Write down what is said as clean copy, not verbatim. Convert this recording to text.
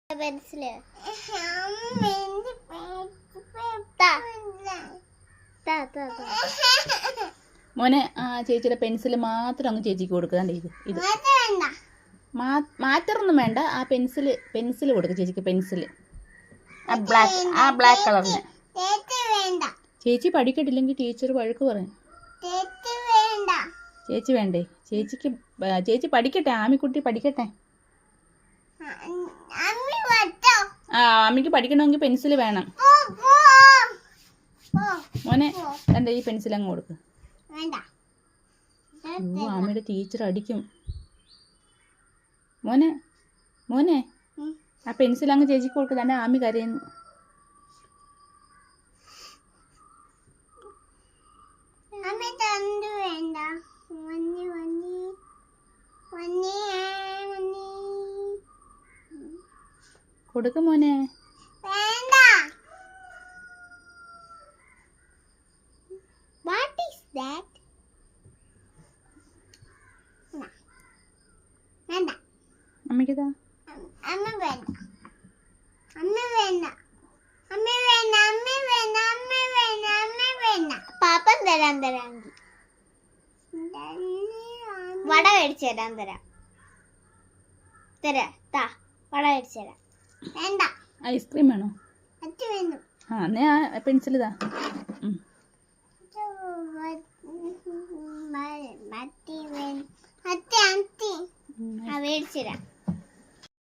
Pencil മോനെ ആ ചേച്ചിയുടെ പെൻസിൽ മാത്രം അങ്ങ് ചേച്ചിക്ക് കൊടുക്കുന്നുണ്ട്. ഇത് മാറ്ററൊന്നും വേണ്ട. ആ പെൻസിൽ കൊടുക്കുക ചേച്ചിക്ക്. പെൻസിൽ ആ ബ്ലാക്ക് കളറിന്. ചേച്ചി പഠിക്കട്ടില്ലെങ്കിൽ ടീച്ചർ വഴക്ക് പറയും. ചേച്ചി വേണ്ടേ? ചേച്ചി പഠിക്കട്ടെ. ആമിക്കുട്ടി പഠിക്കട്ടെ. ആ അമ്മയ്ക്ക് പഠിക്കണമെങ്കിൽ പെൻസിൽ വേണം. മോനെ എന്താ ഈ പെൻസിൽ അങ്ങ് കൊടുക്ക്. ആമിയുടെ ടീച്ചർ അടിക്കും. മോനെ ആ പെൻസിൽ അങ്ങ് ചേച്ചിക്ക് കൊടുക്കുക. തന്നെ ആമി കരയുന്നു. കൊടുക്ക് മോനെ. What is that? വേണ്ട. അമ്മയ്ക്കതാ. അമ്മ വേണ്ട. അമ്മ വേണ്ട. അമ്മ വേണ്ട. അമ്മ വേണ്ട. അമ്മ വേണ്ട. അമ്മ വേണ്ട. പാപ്പൻ തരാമെങ്കിൽ വട മേടിച്ചു തരാം. താ വട മേടിച്ചു തരാം. വേണ്ട. ഐസ്ക്രീം വേണോ? അച്ഛ വേണം. ആ എന്നാ ആ പെൻസിൽ ഇതാ. മേടിച്ചു തരാം.